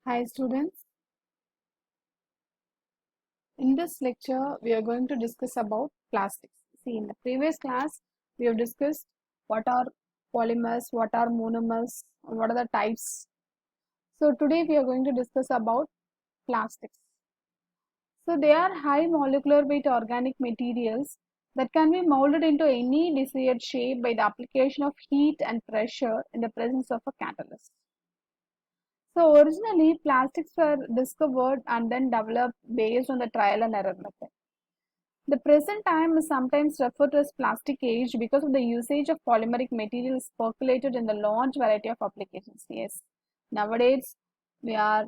Hi students, in this lecture we are going to discuss about plastics. See, in the previous class we have discussed what are polymers, what are monomers, and what are the types. So today we are going to discuss about plastics. So they are high molecular weight organic materials that can be molded into any desired shape by the application of heat and pressure in the presence of a catalyst. So originally plastics were discovered and then developed based on the trial and error method. The present time is sometimes referred to as plastic age because of the usage of polymeric materials percolated in the large variety of applications. Yes, nowadays we are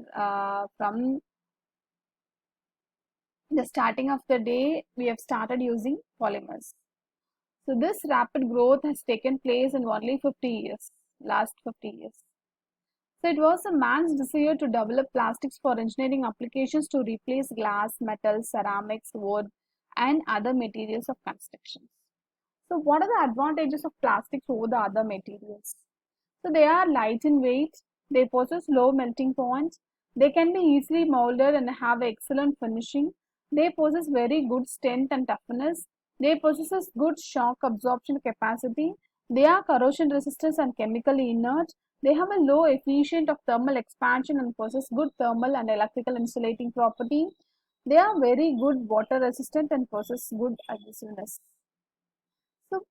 from the starting of the day we have started using polymers. So this rapid growth has taken place in only 50 years, last 50 years. So it was a man's desire to develop plastics for engineering applications to replace glass, metal, ceramics, wood, and other materials of construction. So what are the advantages of plastics over the other materials? So they are light in weight, they possess low melting points, they can be easily molded and have excellent finishing, they possess very good strength and toughness, they possess good shock absorption capacity, they are corrosion resistant and chemically inert, they have a low efficient of thermal expansion and possess good thermal and electrical insulating property, they are very good water resistant and possess good adhesiveness. So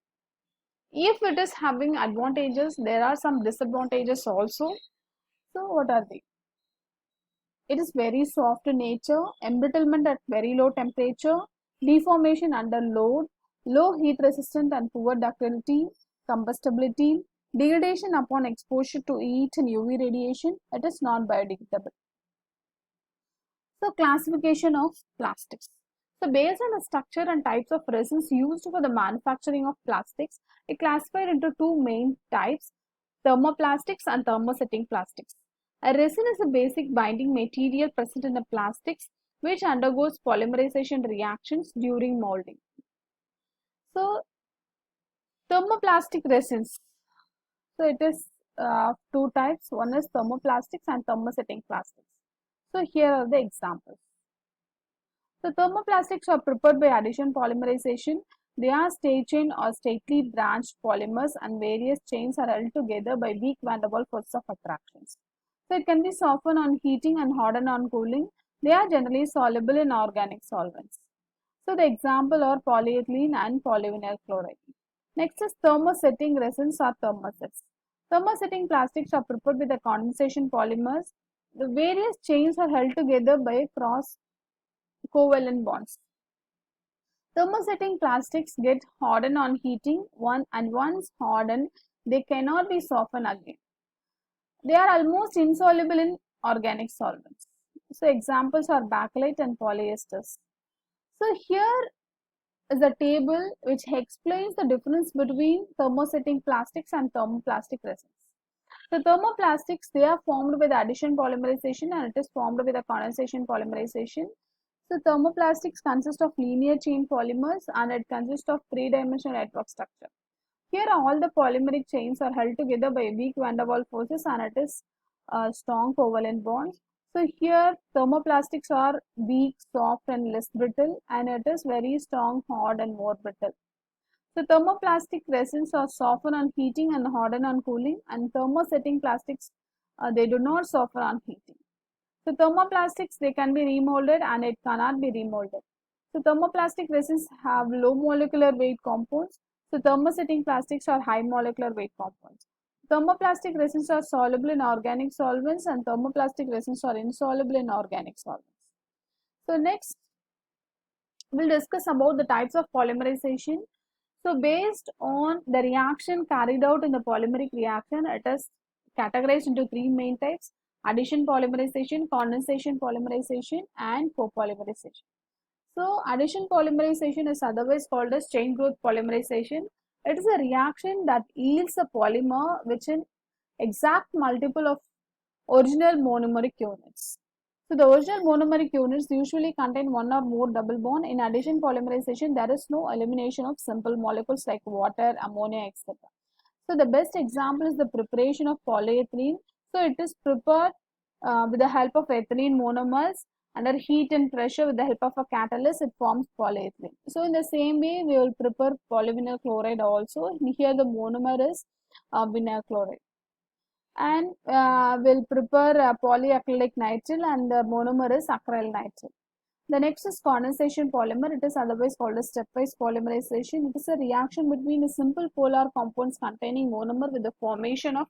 if it is having advantages, there are some disadvantages also. So what are they? It is very soft in nature, embrittlement at very low temperature, deformation under load, low heat resistant and poor ductility, combustibility, degradation upon exposure to heat and UV radiation. It is not biodegradable. So classification of plastics. So based on the structure and types of resins used for the manufacturing of plastics, it classified into two main types, thermoplastics and thermosetting plastics. A resin is a basic binding material present in the plastics which undergoes polymerization reactions during molding. So thermoplastic resins. So it is two types. One is thermoplastics and thermosetting plastics. So here are the examples. So thermoplastics are prepared by addition polymerization. They are state chain or stately branched polymers and various chains are held together by weak van der Waals forces of attractions. So it can be softened on heating and hardened on cooling. They are generally soluble in organic solvents. So the example are polyethylene and polyvinyl chloride. Next is thermosetting resins or thermosets. Thermosetting plastics are prepared with the condensation polymers. The various chains are held together by cross covalent bonds. Thermosetting plastics get hardened on heating and once hardened, they cannot be softened again. They are almost insoluble in organic solvents. So examples are bakelite and polyesters. So here is a table which explains the difference between thermosetting plastics and thermoplastic resins. The thermoplastics, they are formed with addition polymerization and it is formed with a condensation polymerization. So thermoplastics consist of linear chain polymers and it consists of three-dimensional network structure. Here all the polymeric chains are held together by weak van der Waals forces and it is strong covalent bonds. So here thermoplastics are weak, soft and less brittle and it is very strong, hard and more brittle. So thermoplastic resins are softened on heating and hardened on cooling and thermosetting plastics they do not soften on heating. So thermoplastics they can be remolded and it cannot be remolded. So thermoplastic resins have low molecular weight compounds. So thermosetting plastics are high molecular weight compounds. Thermoplastic resins are soluble in organic solvents and thermoplastic resins are insoluble in organic solvents. So next we'll discuss about the types of polymerization. So based on the reaction carried out in the polymeric reaction, it is categorized into three main types: addition polymerization, condensation polymerization, and copolymerization. So addition polymerization is otherwise called as chain growth polymerization. It is a reaction that yields a polymer which is exact multiple of original monomeric units. So the original monomeric units usually contain one or more double bond. In addition polymerization, there is no elimination of simple molecules like water, ammonia, etc. So the best example is the preparation of polyethylene. So it is prepared with the help of ethylene monomers under heat and pressure with the help of a catalyst, it forms polyethylene. So in the same way, we will prepare polyvinyl chloride also. Here the monomer is vinyl chloride. And we'll prepare polyacrylic nitrile and the monomer is acryl nitrile. The next is condensation polymer. It is otherwise called as stepwise polymerization. It is a reaction between a simple polar compounds containing monomer with the formation of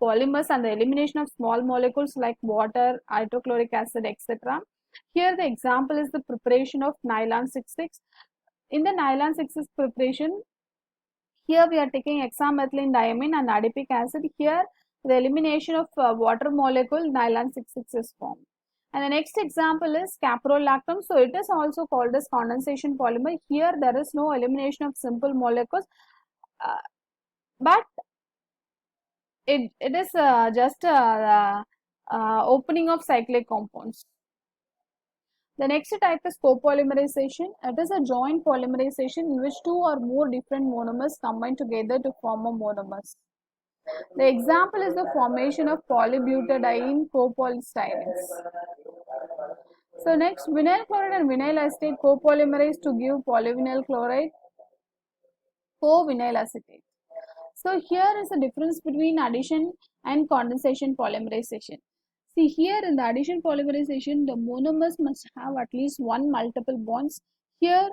polymers and the elimination of small molecules like water, hydrochloric acid, etc. Here the example is the preparation of nylon 6,6. In the nylon 6,6 preparation, here we are taking hexamethylene diamine and adipic acid. Here the elimination of water molecule nylon 6,6 is formed. And the next example is caprolactam. So it is also called as condensation polymer. Here there is no elimination of simple molecules, but it is just opening of cyclic compounds. The next type is copolymerization. It is a joint polymerization in which two or more different monomers combine together to form a monomers. The example is the formation of polybutadiene copolystyrene. So next, vinyl chloride and vinyl acetate copolymerize to give polyvinyl chloride, co-vinyl acetate. So here is the difference between addition and condensation polymerization. See here in the addition polymerization, the monomers must have at least one multiple bonds. Here,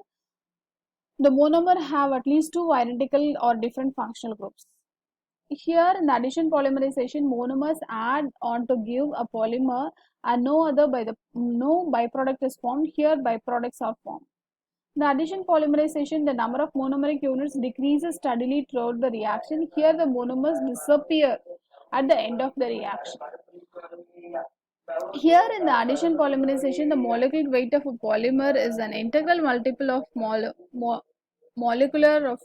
the monomer have at least two identical or different functional groups. Here in the addition polymerization, monomers add on to give a polymer and no byproduct is formed. Here byproducts are formed. In the addition polymerization, the number of monomeric units decreases steadily throughout the reaction. Here the monomers disappear at the end of the reaction. Here in the addition polymerization, the molecular weight of a polymer is an integral multiple of molecular of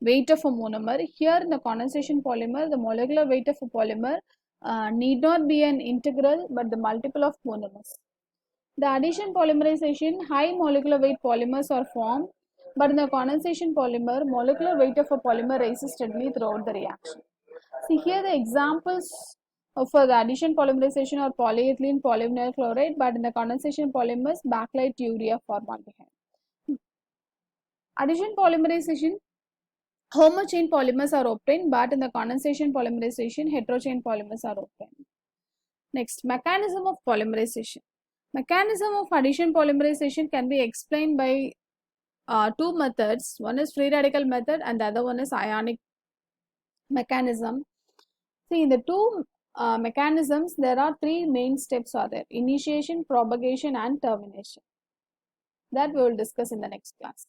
weight of a monomer. Here in the condensation polymer, the molecular weight of a polymer need not be an integral but the multiple of monomers. The addition polymerization, high molecular weight polymers are formed, but in the condensation polymer, molecular weight of a polymer rises steadily throughout the reaction. See here the examples for the addition polymerization are polyethylene polyvinyl chloride, but in the condensation polymers, bakelite urea formaldehyde. Addition polymerization, homochain polymers are obtained, but in the condensation polymerization, heterochain polymers are obtained. Next, mechanism of polymerization. Mechanism of addition polymerization can be explained by two methods. One is free radical method and the other one is ionic mechanism. See, in the two mechanisms, there are three main steps are there: initiation, propagation and termination. That we will discuss in the next class.